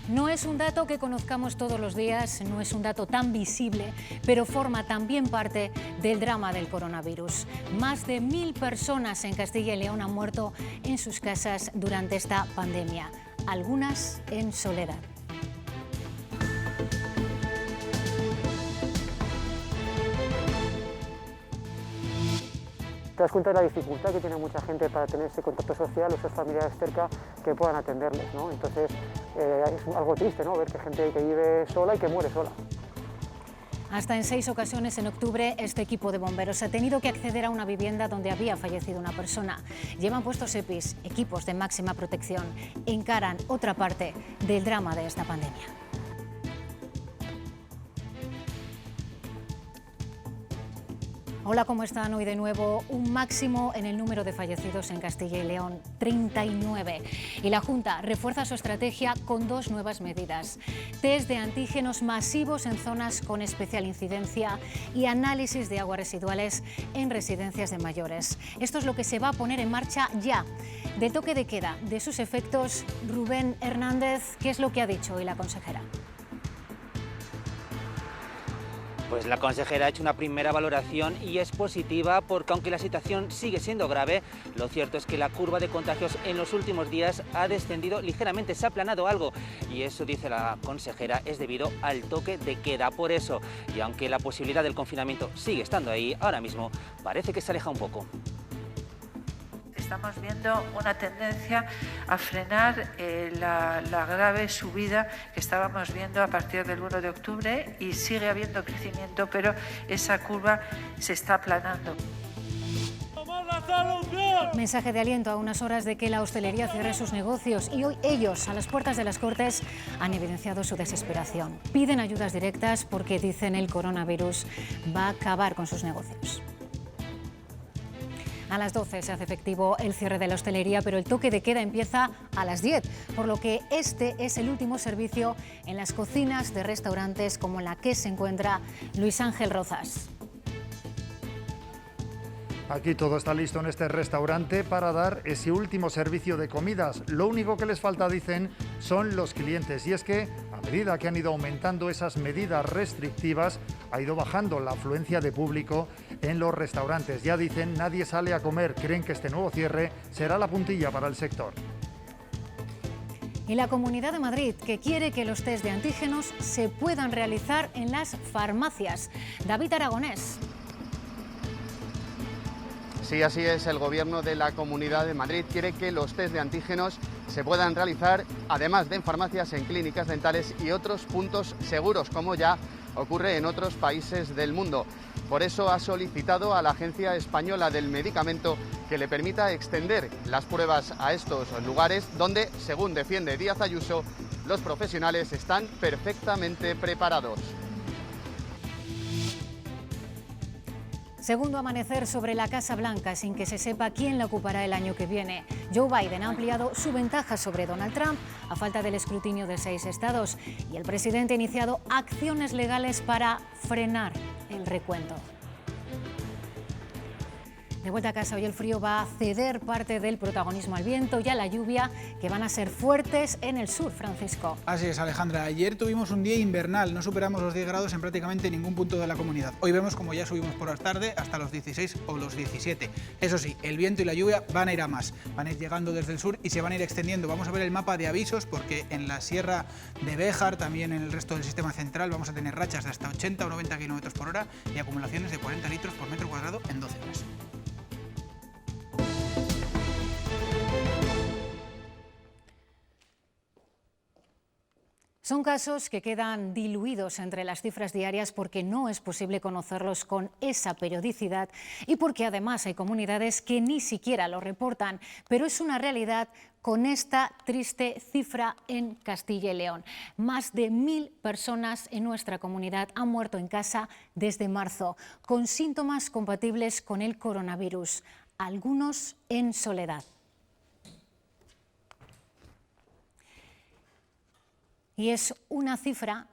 No es un dato que conozcamos todos los días, no es un dato tan visible, pero forma también parte del drama del coronavirus. Más de 1000 personas en Castilla y León han muerto en sus casas durante esta pandemia, algunas en soledad. Te das cuenta de la dificultad que tiene mucha gente para tener ese contacto social, esos familiares cerca que puedan atenderles, ¿no? Entonces es algo triste, ¿no? Ver que gente que vive sola y que muere sola. Hasta en 6 ocasiones en octubre este equipo de bomberos ha tenido que acceder a una vivienda donde había fallecido una persona. Llevan puestos EPIs, equipos de máxima protección. Encaran otra parte del drama de esta pandemia. Hola, ¿cómo están? Hoy de nuevo un máximo en el número de fallecidos en Castilla y León, 39. Y la Junta refuerza su estrategia con 2 nuevas medidas. Test de antígenos masivos en zonas con especial incidencia y análisis de aguas residuales en residencias de mayores. Esto es lo que se va a poner en marcha ya. Del toque de queda, de sus efectos, Rubén Hernández, ¿qué es lo que ha dicho hoy la consejera? Pues la consejera ha hecho una primera valoración y es positiva porque aunque la situación sigue siendo grave, lo cierto es que la curva de contagios en los últimos días ha descendido ligeramente, se ha aplanado algo y eso, dice la consejera, es debido al toque de queda. Por eso, y aunque la posibilidad del confinamiento sigue estando ahí, ahora mismo parece que se aleja un poco. Estamos viendo una tendencia a frenar la grave subida que estábamos viendo a partir del 1 de octubre y sigue habiendo crecimiento, pero esa curva se está aplanando. Mensaje de aliento a unas horas de que la hostelería cierre sus negocios y hoy ellos, a las puertas de las Cortes, han evidenciado su desesperación. Piden ayudas directas porque, dicen, el coronavirus va a acabar con sus negocios. A las 12 se hace efectivo el cierre de la hostelería, pero el toque de queda empieza a las 10, por lo que este es el último servicio en las cocinas de restaurantes como la que se encuentra Luis Ángel Rozas. Aquí todo está listo en este restaurante para dar ese último servicio de comidas. Lo único que les falta, dicen, son los clientes. Y es que, a medida que han ido aumentando esas medidas restrictivas, ha ido bajando la afluencia de público en los restaurantes. Ya dicen, nadie sale a comer. Creen que este nuevo cierre será la puntilla para el sector. Y la Comunidad de Madrid, que quiere que los test de antígenos se puedan realizar en las farmacias. David Aragonés. Sí, así es. El Gobierno de la Comunidad de Madrid quiere que los test de antígenos se puedan realizar, además de en farmacias, en clínicas dentales y otros puntos seguros, como ya ocurre en otros países del mundo. Por eso ha solicitado a la Agencia Española del Medicamento que le permita extender las pruebas a estos lugares donde, según defiende Díaz Ayuso, los profesionales están perfectamente preparados. Segundo amanecer sobre la Casa Blanca sin que se sepa quién la ocupará el año que viene. Joe Biden ha ampliado su ventaja sobre Donald Trump a falta del escrutinio de 6 estados y el presidente ha iniciado acciones legales para frenar el recuento. De vuelta a casa, hoy el frío va a ceder parte del protagonismo al viento y a la lluvia, que van a ser fuertes en el sur, Francisco. Así es, Alejandra. Ayer tuvimos un día invernal, no superamos los 10 grados en prácticamente ningún punto de la comunidad. Hoy vemos como ya subimos por la tarde hasta los 16 o los 17. Eso sí, el viento y la lluvia van a ir a más. Van a ir llegando desde el sur y se van a ir extendiendo. Vamos a ver el mapa de avisos porque en la sierra de Béjar, también en el resto del sistema central, vamos a tener rachas de hasta 80 o 90 km por hora y acumulaciones de 40 litros por metro cuadrado en 12 horas. Son casos que quedan diluidos entre las cifras diarias porque no es posible conocerlos con esa periodicidad y porque además hay comunidades que ni siquiera lo reportan, pero es una realidad con esta triste cifra en Castilla y León. Más de 1000 personas en nuestra comunidad han muerto en casa desde marzo, con síntomas compatibles con el coronavirus, algunos en soledad. Y es una cifra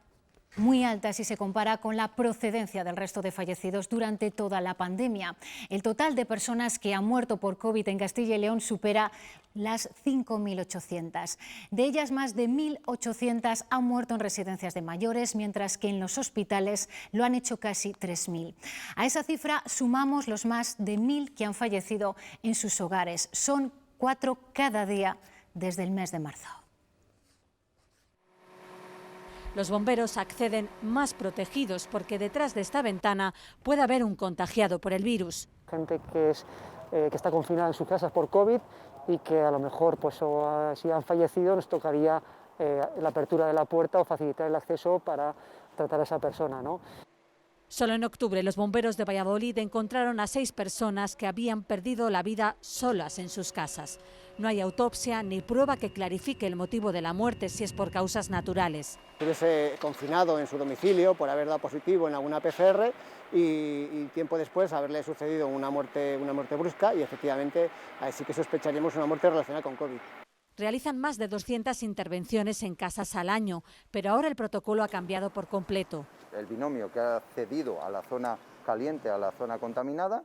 Muy alta si se compara con la procedencia del resto de fallecidos durante toda la pandemia. El total de personas que han muerto por COVID en Castilla y León supera las 5.800. De ellas, más de 1.800 han muerto en residencias de mayores, mientras que en los hospitales lo han hecho casi 3.000. A esa cifra sumamos los más de 1.000 que han fallecido en sus hogares. Son 4 cada día desde el mes de marzo. Los bomberos acceden más protegidos porque detrás de esta ventana puede haber un contagiado por el virus. Gente que está confinada en sus casas por COVID y que a lo mejor, pues, si han fallecido, nos tocaría la apertura de la puerta o facilitar el acceso para tratar a esa persona, ¿no? Solo en octubre los bomberos de Valladolid encontraron a 6 personas que habían perdido la vida solas en sus casas. No hay autopsia ni prueba que clarifique el motivo de la muerte, si es por causas naturales. Estuviese confinado en su domicilio por haber dado positivo en alguna PCR y tiempo después haberle sucedido una muerte brusca, y efectivamente sí que sospecharíamos una muerte relacionada con COVID. Realizan más de 200 intervenciones en casas al año, pero ahora el protocolo ha cambiado por completo. El binomio que ha cedido a la zona caliente, a la zona contaminada,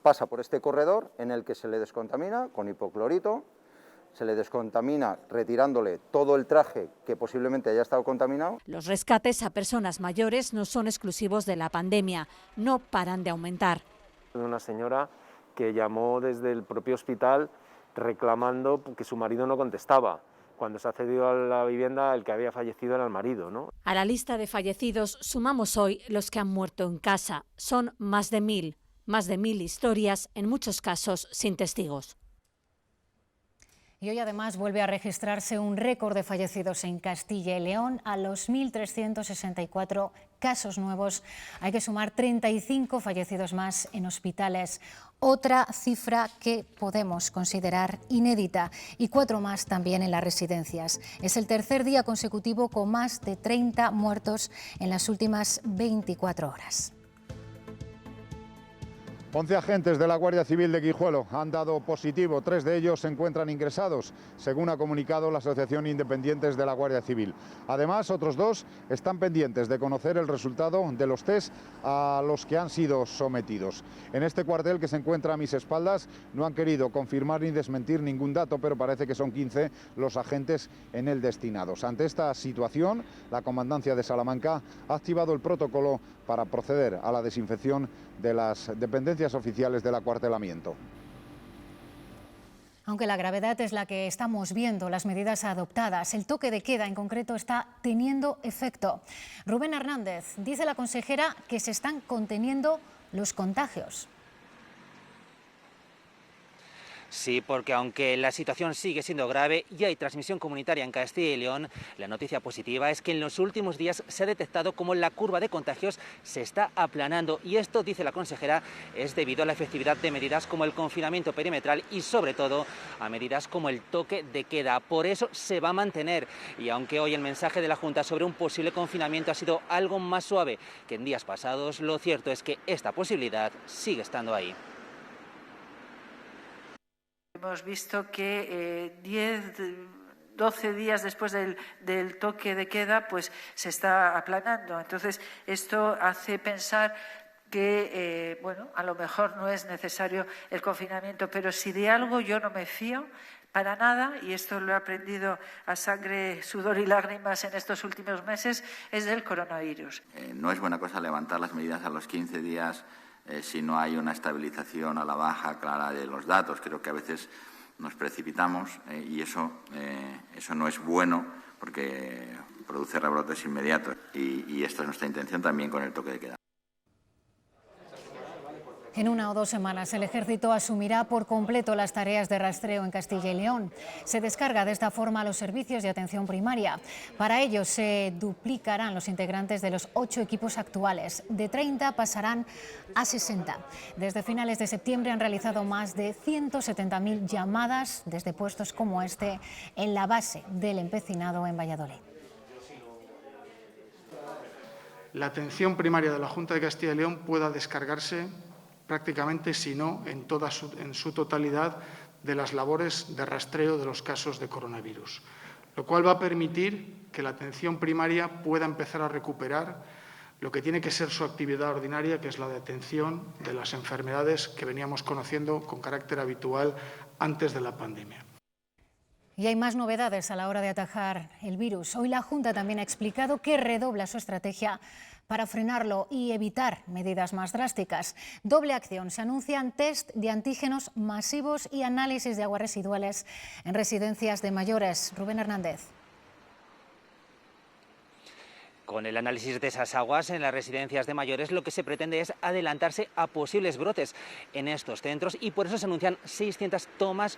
pasa por este corredor en el que se le descontamina con hipoclorito, se le descontamina retirándole todo el traje que posiblemente haya estado contaminado. Los rescates a personas mayores no son exclusivos de la pandemia, no paran de aumentar. Una señora que llamó desde el propio hospital reclamando que su marido no contestaba. Cuando se ha accedido a la vivienda, el que había fallecido era el marido, ¿no? A la lista de fallecidos sumamos hoy los que han muerto en casa. Son más de 1.000 historias, en muchos casos sin testigos. Y hoy además vuelve a registrarse un récord de fallecidos en Castilla y León. A los 1.364 casos nuevos hay que sumar 35 fallecidos más en hospitales. Otra cifra que podemos considerar inédita, y 4 más también en las residencias. Es el tercer día consecutivo con más de 30 muertos en las últimas 24 horas. 11 agentes de la Guardia Civil de Guijuelo han dado positivo, 3 de ellos se encuentran ingresados, según ha comunicado la Asociación Independientes de la Guardia Civil. Además, otros 2 están pendientes de conocer el resultado de los test a los que han sido sometidos. En este cuartel que se encuentra a mis espaldas no han querido confirmar ni desmentir ningún dato, pero parece que son 15 los agentes en él destinados. Ante esta situación, la Comandancia de Salamanca ha activado el protocolo para proceder a la desinfección de las dependencias oficiales del acuartelamiento. Aunque la gravedad es la que estamos viendo, las medidas adoptadas, el toque de queda en concreto está teniendo efecto. Rubén Hernández, dice la consejera que se están conteniendo los contagios. Sí, porque aunque la situación sigue siendo grave y hay transmisión comunitaria en Castilla y León, la noticia positiva es que en los últimos días se ha detectado cómo la curva de contagios se está aplanando, y esto, dice la consejera, es debido a la efectividad de medidas como el confinamiento perimetral y, sobre todo, a medidas como el toque de queda. Por eso se va a mantener, y aunque hoy el mensaje de la Junta sobre un posible confinamiento ha sido algo más suave que en días pasados, lo cierto es que esta posibilidad sigue estando ahí. Hemos visto que 12 días después del toque de queda, pues se está aplanando. Entonces, esto hace pensar que, bueno, a lo mejor no es necesario el confinamiento, pero si de algo yo no me fío para nada, y esto lo he aprendido a sangre, sudor y lágrimas en estos últimos meses, es del coronavirus. No es buena cosa levantar las medidas a los 15 días si no hay una estabilización a la baja clara de los datos. Creo que a veces nos precipitamos y eso no es bueno, porque produce rebrotes inmediatos, y esta es nuestra intención también con el toque de queda. En 1 o 2 semanas el Ejército asumirá por completo las tareas de rastreo en Castilla y León. Se descarga de esta forma los servicios de atención primaria. Para ello se duplicarán los integrantes de los 8 equipos actuales. De 30 pasarán a 60. Desde finales de septiembre han realizado más de 170.000 llamadas desde puestos como este en la base del Empecinado en Valladolid. La atención primaria de la Junta de Castilla y León pueda descargarse prácticamente, si no en su totalidad, de las labores de rastreo de los casos de coronavirus, lo cual va a permitir que la atención primaria pueda empezar a recuperar lo que tiene que ser su actividad ordinaria, que es la de atención de las enfermedades que veníamos conociendo con carácter habitual antes de la pandemia. Y hay más novedades a la hora de atajar el virus. Hoy la Junta también ha explicado que redobla su estrategia para frenarlo y evitar medidas más drásticas. Doble acción. Se anuncian test de antígenos masivos y análisis de aguas residuales en residencias de mayores. Rubén Hernández. Con el análisis de esas aguas en las residencias de mayores, lo que se pretende es adelantarse a posibles brotes en estos centros y por eso se anuncian 600 tomas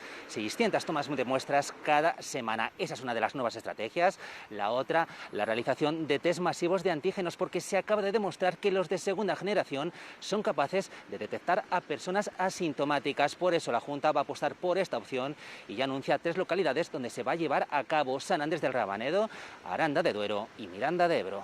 de muestras cada semana. Esa es una de las nuevas estrategias. La otra, la realización de test masivos de antígenos, porque se acaba de demostrar que los de segunda generación son capaces de detectar a personas asintomáticas. Por eso la Junta va a apostar por esta opción y ya anuncia 3 localidades donde se va a llevar a cabo: San Andrés del Rabanedo, Aranda de Duero y Miranda de Ebro.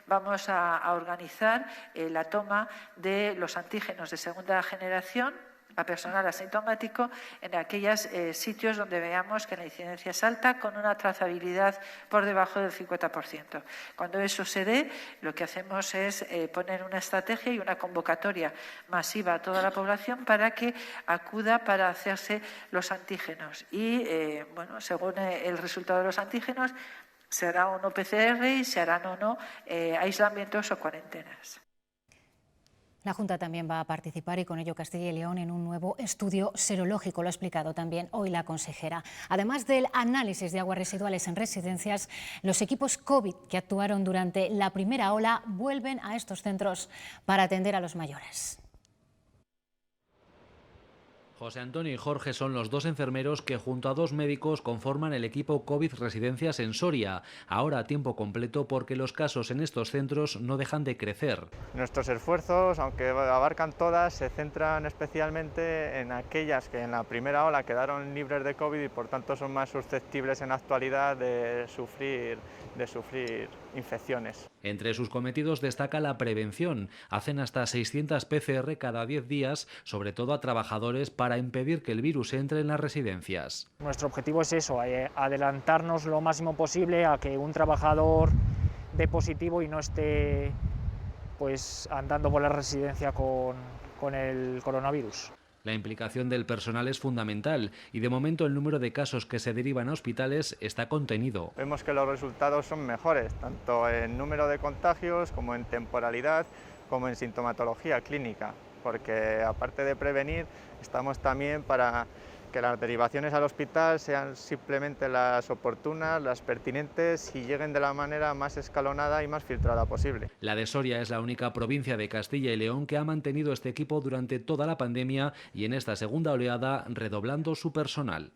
Vamos a organizar la toma de los antígenos de segunda generación a personal asintomático en aquellos sitios donde veamos que la incidencia es alta, con una trazabilidad por debajo del 50%. Cuando eso se dé, lo que hacemos es poner una estrategia y una convocatoria masiva a toda la población para que acuda para hacerse los antígenos. Y, según el resultado de los antígenos, se hará o no PCR y se harán o no aislamientos o cuarentenas. La Junta también va a participar, y con ello Castilla y León, en un nuevo estudio serológico. Lo ha explicado también hoy la consejera. Además del análisis de aguas residuales en residencias, los equipos COVID que actuaron durante la primera ola vuelven a estos centros para atender a los mayores. José Antonio y Jorge son los 2 enfermeros que junto a 2 médicos conforman el equipo COVID Residencias en Soria, ahora a tiempo completo porque los casos en estos centros no dejan de crecer. Nuestros esfuerzos, aunque abarcan todas, se centran especialmente en aquellas que en la primera ola quedaron libres de COVID y por tanto son más susceptibles en la actualidad de sufrir infecciones. Entre sus cometidos destaca la prevención. Hacen hasta 600 PCR cada 10 días, sobre todo a trabajadores, para impedir que el virus entre en las residencias. Nuestro objetivo es eso, adelantarnos lo máximo posible a que un trabajador dé positivo y no esté andando por la residencia con el coronavirus. La implicación del personal es fundamental y de momento el número de casos que se derivan a hospitales está contenido. Vemos que los resultados son mejores, tanto en número de contagios como en temporalidad, como en sintomatología clínica, porque aparte de prevenir, estamos también para que las derivaciones al hospital sean simplemente las oportunas, las pertinentes y lleguen de la manera más escalonada y más filtrada posible. La de Soria es la única provincia de Castilla y León que ha mantenido este equipo durante toda la pandemia y en esta segunda oleada redoblando su personal.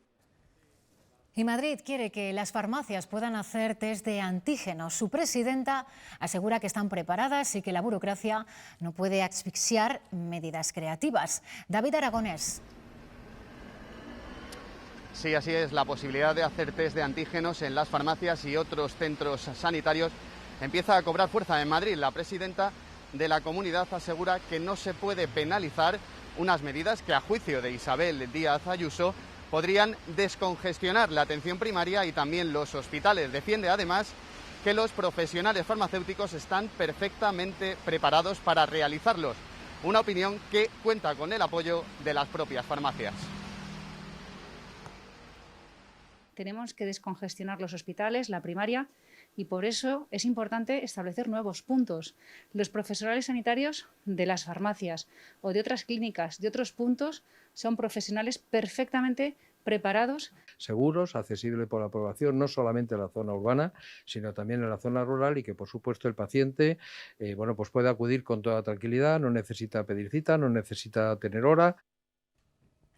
Y Madrid quiere que las farmacias puedan hacer test de antígenos. Su presidenta asegura que están preparadas y que la burocracia no puede asfixiar medidas creativas. David Aragonés. Sí, así es. La posibilidad de hacer test de antígenos en las farmacias y otros centros sanitarios empieza a cobrar fuerza en Madrid. La presidenta de la comunidad asegura que no se puede penalizar unas medidas que, a juicio de Isabel Díaz Ayuso, podrían descongestionar la atención primaria y también los hospitales. Defiende además que los profesionales farmacéuticos están perfectamente preparados para realizarlos. Una opinión que cuenta con el apoyo de las propias farmacias. Tenemos que descongestionar los hospitales, la primaria, y por eso es importante establecer nuevos puntos. Los profesionales sanitarios de las farmacias o de otras clínicas, de otros puntos, son profesionales perfectamente preparados. Seguros, accesibles por la población, no solamente en la zona urbana, sino también en la zona rural, y que por supuesto el paciente pues puede acudir con toda tranquilidad, no necesita pedir cita, no necesita tener hora.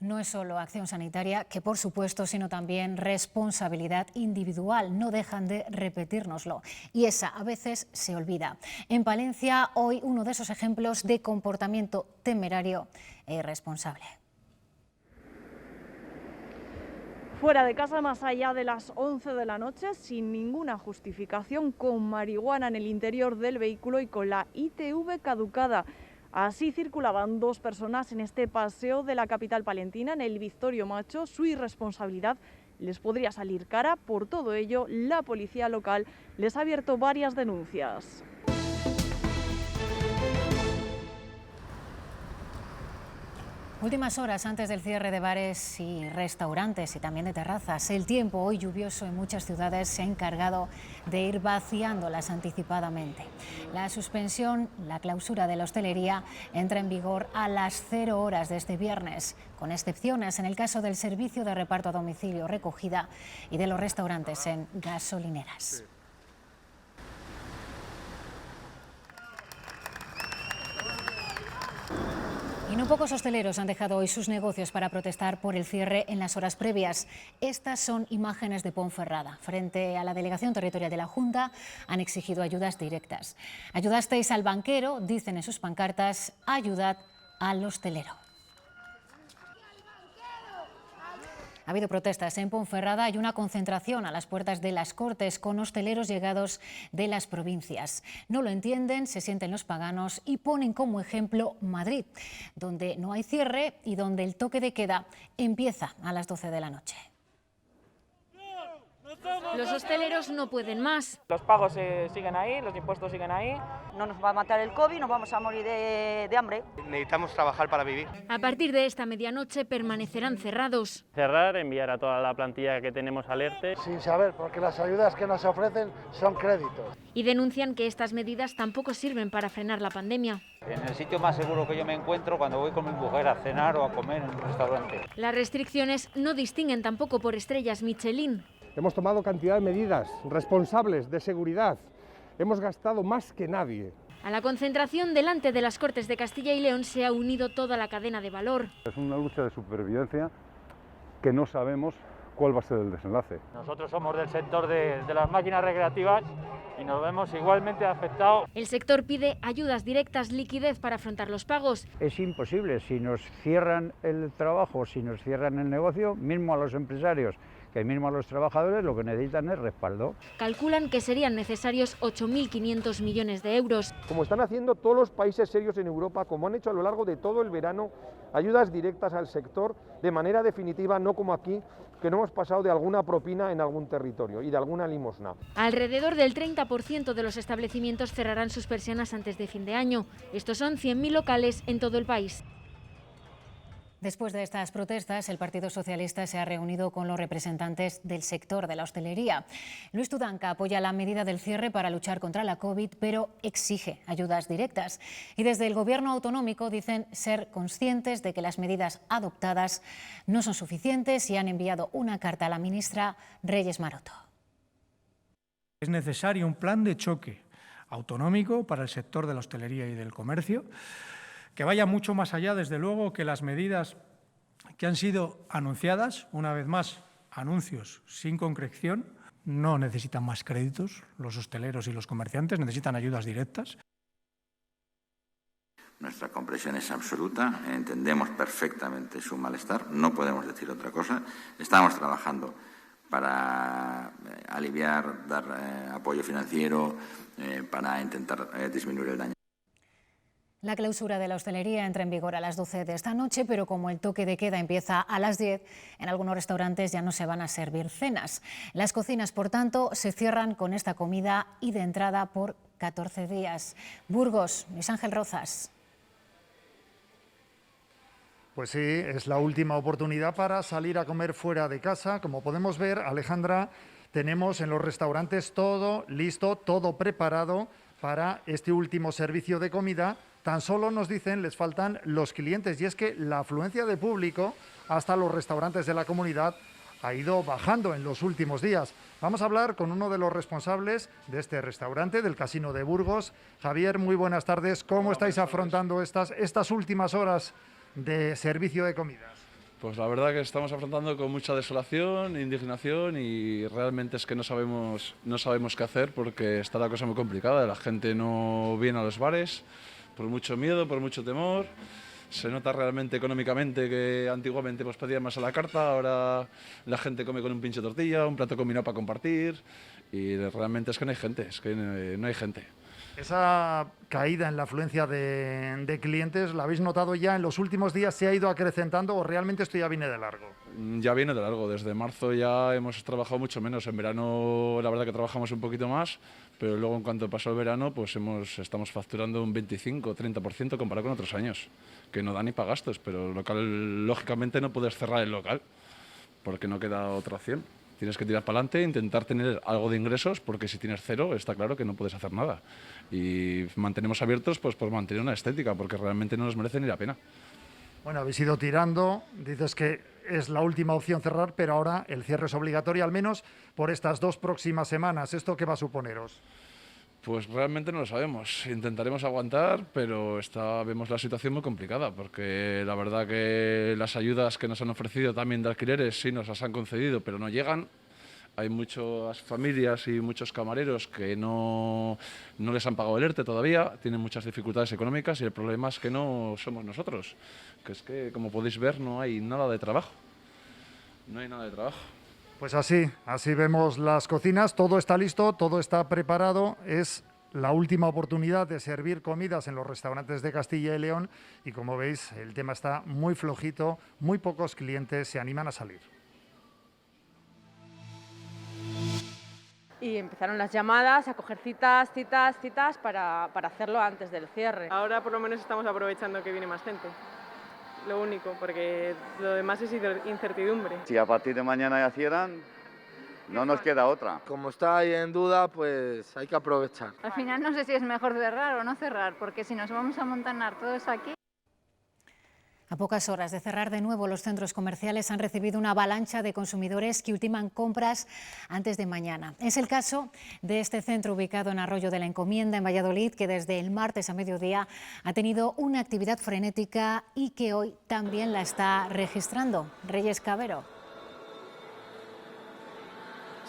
No es solo acción sanitaria, que por supuesto, sino también responsabilidad individual. No dejan de repetírnoslo. Y esa a veces se olvida. En Palencia, hoy uno de esos ejemplos de comportamiento temerario e irresponsable. Fuera de casa, más allá de las 11 de la noche, sin ninguna justificación, con marihuana en el interior del vehículo y con la ITV caducada. Así circulaban 2 personas en este paseo de la capital palentina, en el Victorio Macho. Su irresponsabilidad les podría salir cara. Por todo ello, la policía local les ha abierto varias denuncias. Últimas horas antes del cierre de bares y restaurantes y también de terrazas. El tiempo hoy lluvioso en muchas ciudades se ha encargado de ir vaciándolas anticipadamente. La suspensión, la clausura de la hostelería entra en vigor a las 0 horas de este viernes, con excepciones en el caso del servicio de reparto a domicilio, recogida y de los restaurantes en gasolineras. Y no pocos hosteleros han dejado hoy sus negocios para protestar por el cierre en las horas previas. Estas son imágenes de Ponferrada. Frente a la Delegación Territorial de la Junta han exigido ayudas directas. Ayudasteis al banquero, dicen en sus pancartas, ayudad al hostelero. Ha habido protestas en Ponferrada y una concentración a las puertas de las Cortes con hosteleros llegados de las provincias. No lo entienden, se sienten los paganos y ponen como ejemplo Madrid, donde no hay cierre y donde el toque de queda empieza a las 12 de la noche. Los hosteleros no pueden más. Los pagos siguen ahí, los impuestos siguen ahí. No nos va a matar el COVID, nos vamos a morir de hambre. Necesitamos trabajar para vivir. A partir de esta medianoche permanecerán cerrados. Cerrar, enviar a toda la plantilla que tenemos al ERTE. Sin saber, porque las ayudas que nos ofrecen son créditos. Y denuncian que estas medidas tampoco sirven para frenar la pandemia. En el sitio más seguro que yo me encuentro cuando voy con mi mujer a cenar o a comer en un restaurante. Las restricciones no distinguen tampoco por estrellas Michelin. Hemos tomado cantidad de medidas responsables de seguridad. Hemos gastado más que nadie. A la concentración delante de las Cortes de Castilla y León se ha unido toda la cadena de valor. Es una lucha de supervivencia que no sabemos cuál va a ser el desenlace. Nosotros somos del sector de las máquinas recreativas y nos vemos igualmente afectados. El sector pide ayudas directas, liquidez para afrontar los pagos. Es imposible, si nos cierran el trabajo, si nos cierran el negocio, mismo a los empresarios, que mismo a los trabajadores, lo que necesitan es respaldo. Calculan que serían necesarios 8.500 millones de euros. Como están haciendo todos los países serios en Europa, como han hecho a lo largo de todo el verano, ayudas directas al sector de manera definitiva, no como aquí, que no hemos pasado de alguna propina en algún territorio y de alguna limosna. Alrededor del 30% de los establecimientos cerrarán sus persianas antes de fin de año. Estos son 100.000 locales en todo el país. Después de estas protestas, el Partido Socialista se ha reunido con los representantes del sector de la hostelería. Luis Tudanca apoya la medida del cierre para luchar contra la COVID, pero exige ayudas directas. Y desde el Gobierno autonómico dicen ser conscientes de que las medidas adoptadas no son suficientes y han enviado una carta a la ministra Reyes Maroto. Es necesario un plan de choque autonómico para el sector de la hostelería y del comercio, que vaya mucho más allá, desde luego, que las medidas que han sido anunciadas, una vez más, anuncios sin concreción. No necesitan más créditos los hosteleros y los comerciantes, necesitan ayudas directas. Nuestra comprensión es absoluta, entendemos perfectamente su malestar, no podemos decir otra cosa. Estamos trabajando para aliviar, dar apoyo financiero, para intentar disminuir el daño. La clausura de la hostelería entra en vigor a las 12 de esta noche, pero como el toque de queda empieza a las 10, en algunos restaurantes ya no se van a servir cenas. Las cocinas, por tanto, se cierran con esta comida y de entrada por 14 días. Burgos, Luis Ángel Rozas. Pues sí, es la última oportunidad para salir a comer fuera de casa. Como podemos ver, Alejandra, tenemos en los restaurantes todo listo, todo preparado para este último servicio de comida. Tan solo nos dicen, les faltan los clientes, y es que la afluencia de público hasta los restaurantes de la comunidad ha ido bajando en los últimos días. Vamos a hablar con uno de los responsables de este restaurante, del Casino de Burgos. Javier, muy buenas tardes. ¿Cómo estáis afrontando estas últimas horas de servicio de comidas? Pues la verdad que estamos afrontando con mucha desolación, indignación, y realmente es que no sabemos qué hacer, porque está la cosa muy complicada. La gente no viene a los bares por mucho miedo, por mucho temor. Se nota realmente económicamente que antiguamente pues pedían más a la carta, ahora la gente come con un pincho de tortilla, un plato combinado para compartir, y realmente es que no hay gente, no hay gente. Esa caída en la afluencia de clientes, ¿la habéis notado ya en los últimos días? ¿Se ha ido acrecentando o realmente esto ya viene de largo? Ya viene de largo. Desde marzo ya hemos trabajado mucho menos. En verano la verdad que trabajamos un poquito más, pero luego en cuanto pasó el verano pues estamos facturando un 25-30% comparado con otros años, que no da ni para gastos, pero local, lógicamente no puedes cerrar el local porque no queda otra opción. Tienes que tirar para adelante, intentar tener algo de ingresos, porque si tienes cero está claro que no puedes hacer nada. Y mantenemos abiertos pues por mantener una estética, porque realmente no nos merece ni la pena. Bueno, habéis ido tirando, dices que es la última opción cerrar, pero ahora el cierre es obligatorio, al menos por estas 2 próximas semanas. ¿Esto qué va a suponeros? Pues realmente no lo sabemos. Intentaremos aguantar, pero vemos la situación muy complicada, porque la verdad que las ayudas que nos han ofrecido también de alquileres sí nos las han concedido, pero no llegan. Hay muchas familias y muchos camareros que no les han pagado el ERTE todavía, tienen muchas dificultades económicas y el problema es que no somos nosotros, que es que, como podéis ver, no hay nada de trabajo. No hay nada de trabajo. Pues así vemos las cocinas, todo está listo, todo está preparado, es la última oportunidad de servir comidas en los restaurantes de Castilla y León y como veis el tema está muy flojito, muy pocos clientes se animan a salir. Y empezaron las llamadas a coger citas para hacerlo antes del cierre. Ahora por lo menos estamos aprovechando que viene más gente. Lo único, porque lo demás es incertidumbre. Si a partir de mañana ya cierran, no nos queda otra. Como está ahí en duda, pues hay que aprovechar. Al final no sé si es mejor cerrar o no cerrar, porque si nos vamos a amontonar todos aquí... A pocas horas de cerrar de nuevo, los centros comerciales han recibido una avalancha de consumidores que ultiman compras antes de mañana. Es el caso de este centro ubicado en Arroyo de la Encomienda, en Valladolid, que desde el martes a mediodía ha tenido una actividad frenética y que hoy también la está registrando. Reyes Cabero.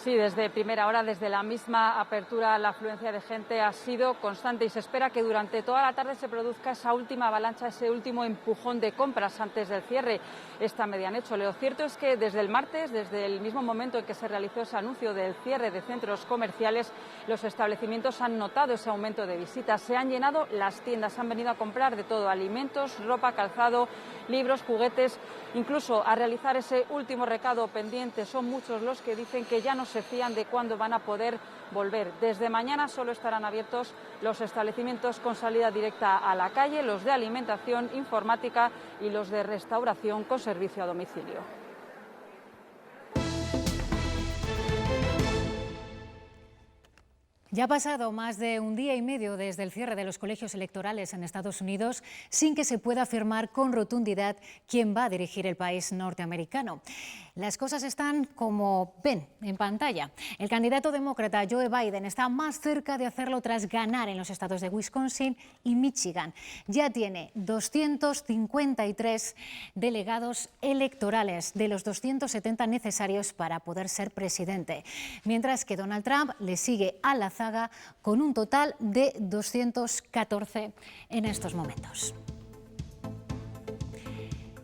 Sí, desde primera hora, desde la misma apertura, la afluencia de gente ha sido constante y se espera que durante toda la tarde se produzca esa última avalancha, ese último empujón de compras antes del cierre esta medianoche. Lo cierto es que desde el martes, desde el mismo momento en que se realizó ese anuncio del cierre de centros comerciales, los establecimientos han notado ese aumento de visitas. Se han llenado las tiendas, han venido a comprar de todo, alimentos, ropa, calzado, libros, juguetes, incluso a realizar ese último recado pendiente. Son muchos los que dicen que ya no se fían de cuándo van a poder volver. Desde mañana solo estarán abiertos los establecimientos con salida directa a la calle, los de alimentación, informática y los de restauración con servicio a domicilio. Ya ha pasado más de un día y medio desde el cierre de los colegios electorales en Estados Unidos sin que se pueda afirmar con rotundidad quién va a dirigir el país norteamericano. Las cosas están como ven en pantalla. El candidato demócrata Joe Biden está más cerca de hacerlo tras ganar en los estados de Wisconsin y Michigan. Ya tiene 253 delegados electorales de los 270 necesarios para poder ser presidente, mientras que Donald Trump le sigue a la zaga con un total de 214 en estos momentos.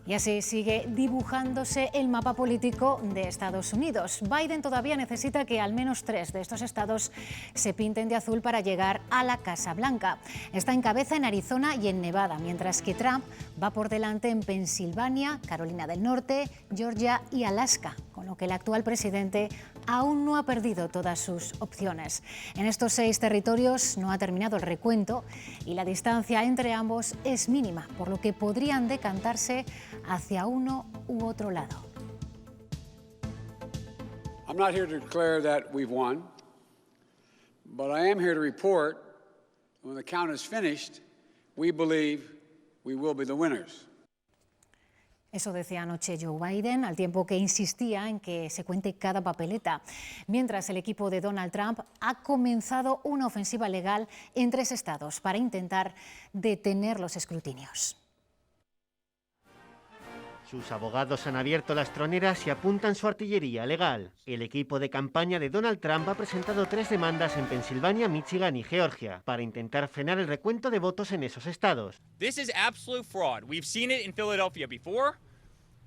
Y así sigue dibujándose el mapa político de Estados Unidos. Biden todavía necesita que al menos 3 de estos estados se pinten de azul para llegar a la Casa Blanca. Está en cabeza en Arizona y en Nevada, mientras que Trump va por delante en Pensilvania, Carolina del Norte, Georgia y Alaska, con lo que el actual presidente aún no ha perdido todas sus opciones. En estos 6 territorios no ha terminado el recuento y la distancia entre ambos es mínima, por lo que podrían decantarse hacia uno u otro lado. I'm not here to declare that we've won, but I am here to report that when the count is finished, we believe we will be the winners. Eso decía anoche Joe Biden, al tiempo que insistía en que se cuente cada papeleta, mientras el equipo de Donald Trump ha comenzado una ofensiva legal en 3 estados para intentar detener los escrutinios. Sus abogados han abierto las troneras y apuntan su artillería legal. El equipo de campaña de Donald Trump ha presentado 3 demandas en Pensilvania, Michigan y Georgia para intentar frenar el recuento de votos en esos estados. This is absolute fraud. We've seen it in Philadelphia before.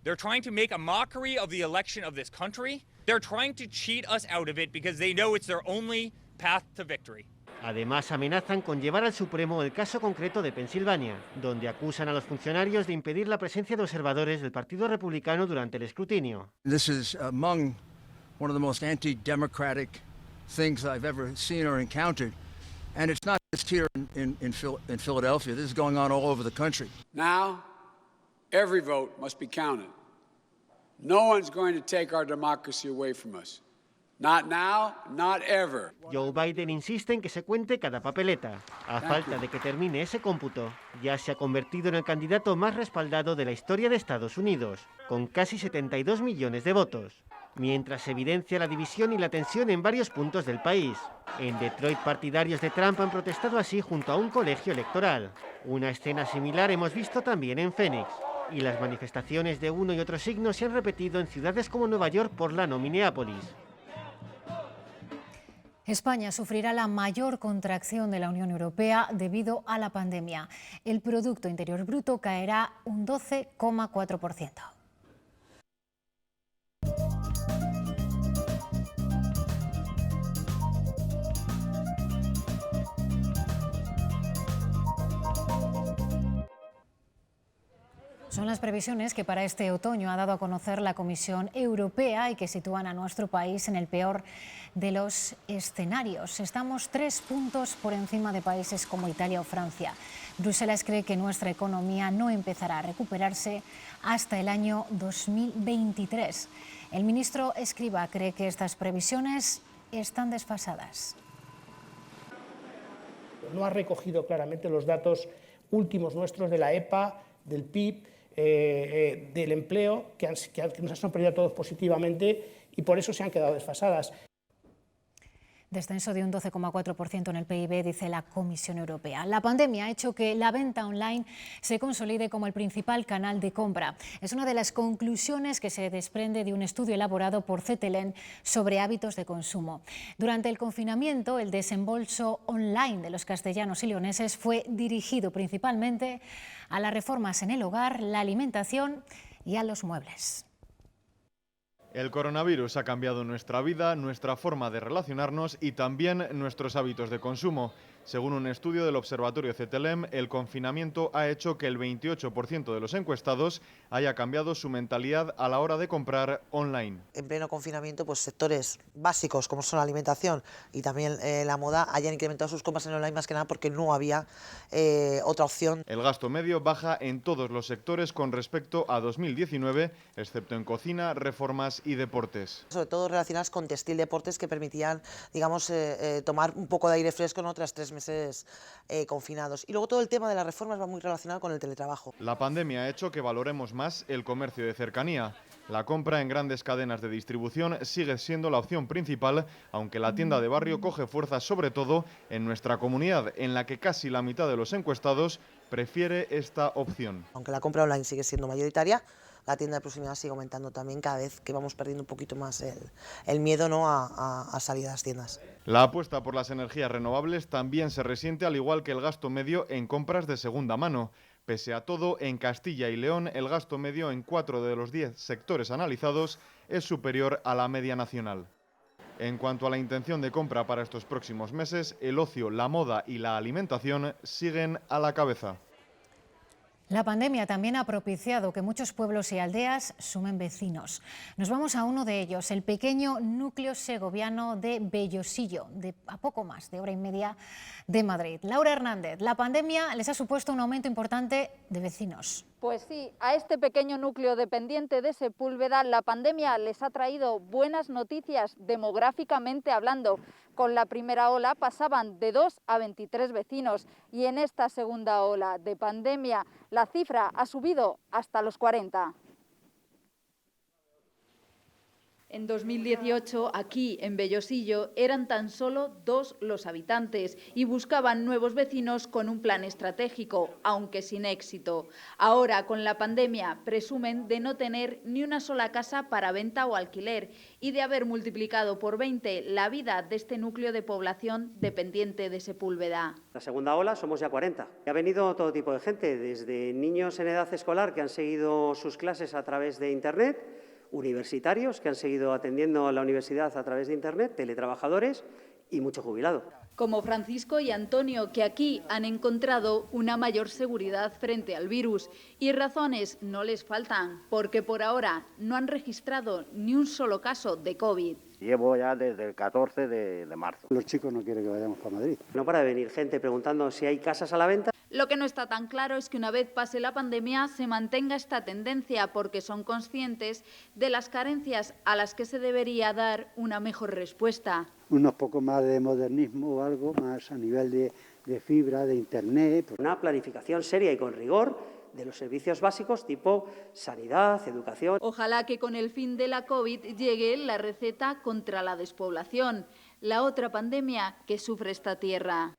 They're trying to make a mockery of the election of this country. They're trying to cheat us out of it because they know it's their only path to victory. Además, amenazan con llevar al Supremo el caso concreto de Pensilvania, donde acusan a los funcionarios de impedir la presencia de observadores del Partido Republicano durante el escrutinio. This is among one of the most anti-democratic things I've ever seen or encountered. And it's not just here in Philadelphia. This is going on all over the country. Now, every vote must be counted. No one's going to take our democracy away from us. Not now, not ever. Joe Biden insiste en que se cuente cada papeleta. A falta de que termine ese cómputo, ya se ha convertido en el candidato más respaldado de la historia de Estados Unidos, con casi 72 millones de votos. Mientras se evidencia la división y la tensión en varios puntos del país. En Detroit, partidarios de Trump han protestado así junto a un colegio electoral. Una escena similar hemos visto también en Phoenix. Y las manifestaciones de uno y otro signo se han repetido en ciudades como Nueva York, Portland o Minneapolis. España sufrirá la mayor contracción de la Unión Europea debido a la pandemia. El Producto Interior Bruto caerá un 12,4%. Son las previsiones que para este otoño ha dado a conocer la Comisión Europea y que sitúan a nuestro país en el peor de los escenarios. Estamos 3 puntos por encima de países como Italia o Francia. Bruselas cree que nuestra economía no empezará a recuperarse hasta el año 2023. El ministro Escrivá cree que estas previsiones están desfasadas. No ha recogido claramente los datos últimos nuestros de la EPA, del PIB, del empleo, que nos han sorprendido a todos positivamente y por eso se han quedado desfasadas. Descenso de un 12,4% en el PIB, dice la Comisión Europea. La pandemia ha hecho que la venta online se consolide como el principal canal de compra. Es una de las conclusiones que se desprende de un estudio elaborado por CETELEN sobre hábitos de consumo. Durante el confinamiento, el desembolso online de los castellanos y leoneses fue dirigido principalmente a las reformas en el hogar, la alimentación y a los muebles. El coronavirus ha cambiado nuestra vida, nuestra forma de relacionarnos y también nuestros hábitos de consumo. Según un estudio del Observatorio CETELEM, el confinamiento ha hecho que el 28% de los encuestados haya cambiado su mentalidad a la hora de comprar online. En pleno confinamiento, pues sectores básicos como son la alimentación y también la moda hayan incrementado sus compras en online más que nada porque no había otra opción. El gasto medio baja en todos los sectores con respecto a 2019, excepto en cocina, reformas y deportes. Sobre todo relacionadas con textil, deportes que permitían, digamos, tomar un poco de aire fresco, ¿no?, tras 3 meses confinados. Y luego todo el tema de las reformas va muy relacionado con el teletrabajo. La pandemia ha hecho que valoremos más el comercio de cercanía. La compra en grandes cadenas de distribución sigue siendo la opción principal, aunque la tienda de barrio coge fuerza sobre todo en nuestra comunidad, en la que casi la mitad de los encuestados prefiere esta opción. Aunque la compra online sigue siendo mayoritaria, la tienda de proximidad sigue aumentando también cada vez que vamos perdiendo un poquito más el miedo, ¿no?, a salir a las tiendas. La apuesta por las energías renovables también se resiente, al igual que el gasto medio en compras de segunda mano. Pese a todo, en Castilla y León el gasto medio en 4 de los 10 sectores analizados es superior a la media nacional. En cuanto a la intención de compra para estos próximos meses, el ocio, la moda y la alimentación siguen a la cabeza. La pandemia también ha propiciado que muchos pueblos y aldeas sumen vecinos. Nos vamos a uno de ellos, el pequeño núcleo segoviano de Bellosillo, a poco más de hora y media de Madrid. Laura Hernández, la pandemia les ha supuesto un aumento importante de vecinos. Pues sí, a este pequeño núcleo dependiente de Sepúlveda la pandemia les ha traído buenas noticias demográficamente hablando. Con la primera ola pasaban de 2 a 23 vecinos y en esta segunda ola de pandemia la cifra ha subido hasta los 40. En 2018, aquí en Bellosillo, eran tan solo 2 los habitantes y buscaban nuevos vecinos con un plan estratégico, aunque sin éxito. Ahora, con la pandemia, presumen de no tener ni una sola casa para venta o alquiler y de haber multiplicado por 20 la vida de este núcleo de población dependiente de Sepúlveda. La segunda ola somos ya 40. Ha venido todo tipo de gente, desde niños en edad escolar que han seguido sus clases a través de Internet, universitarios que han seguido atendiendo a la universidad a través de Internet, teletrabajadores y mucho jubilado. Como Francisco y Antonio, que aquí han encontrado una mayor seguridad frente al virus. Y razones no les faltan, porque por ahora no han registrado ni un solo caso de COVID. Llevo ya desde el 14 de marzo. Los chicos no quieren que vayamos para Madrid. No para de venir gente preguntando si hay casas a la venta. Lo que no está tan claro es que una vez pase la pandemia se mantenga esta tendencia, porque son conscientes de las carencias a las que se debería dar una mejor respuesta. Unos poco más de modernismo o algo más a nivel de fibra, de Internet. Una planificación seria y con rigor de los servicios básicos tipo sanidad, educación. Ojalá que con el fin de la COVID llegue la receta contra la despoblación, la otra pandemia que sufre esta tierra.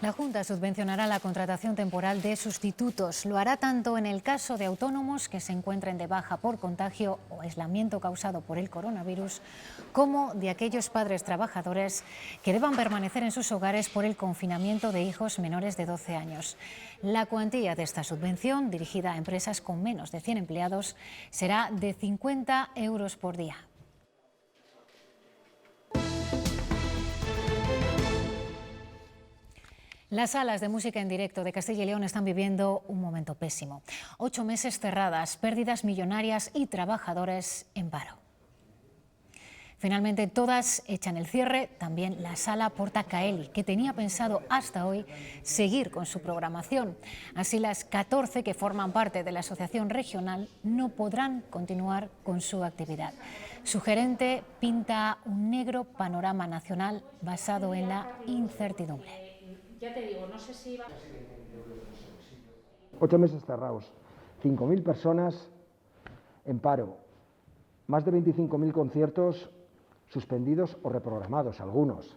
La Junta subvencionará la contratación temporal de sustitutos. Lo hará tanto en el caso de autónomos que se encuentren de baja por contagio o aislamiento causado por el coronavirus, como de aquellos padres trabajadores que deban permanecer en sus hogares por el confinamiento de hijos menores de 12 años. La cuantía de esta subvención, dirigida a empresas con menos de 100 empleados, será de 50 euros por día. Las salas de música en directo de Castilla y León están viviendo un momento pésimo. 8 meses cerradas, pérdidas millonarias y trabajadores en paro. Finalmente todas echan el cierre, también la sala Porta Caeli, que tenía pensado hasta hoy seguir con su programación. Así las 14 que forman parte de la asociación regional no podrán continuar con su actividad. Su gerente pinta un negro panorama nacional basado en la incertidumbre. Ya te digo, no sé si va... 8 meses cerrados, 5.000 personas en paro, más de 25.000 conciertos suspendidos o reprogramados, algunos,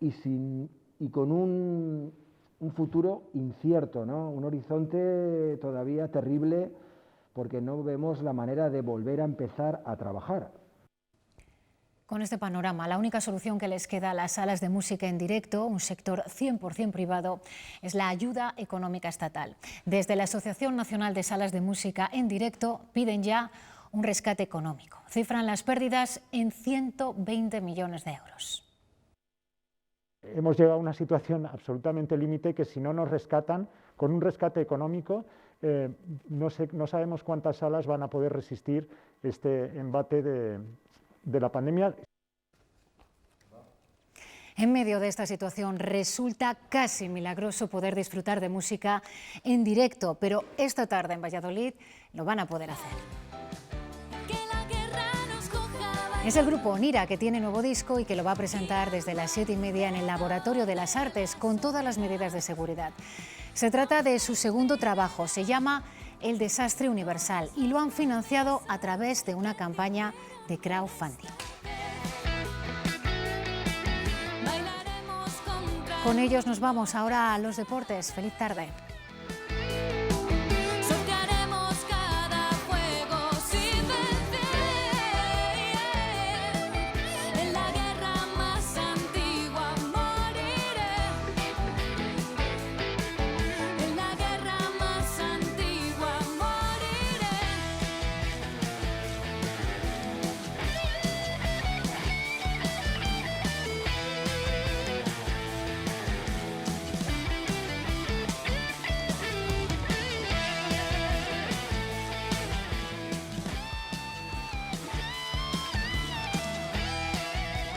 y con un futuro incierto, ¿no? Un horizonte todavía terrible, porque no vemos la manera de volver a empezar a trabajar. Con este panorama, la única solución que les queda a las salas de música en directo, un sector 100% privado, es la ayuda económica estatal. Desde la Asociación Nacional de Salas de Música en Directo piden ya un rescate económico. Cifran las pérdidas en 120 millones de euros. Hemos llegado a una situación absolutamente límite que si no nos rescatan, con un rescate económico, no sabemos cuántas salas van a poder resistir este embate de la pandemia. En medio de esta situación resulta casi milagroso poder disfrutar de música en directo, pero esta tarde en Valladolid lo van a poder hacer. Es el grupo Onira, que tiene nuevo disco y que lo va a presentar desde las 7:30 en el Laboratorio de las Artes con todas las medidas de seguridad. Se trata de su segundo trabajo, se llama El Desastre Universal y lo han financiado a través de una campaña de crowdfunding. Con ellos nos vamos ahora a los deportes. Feliz tarde.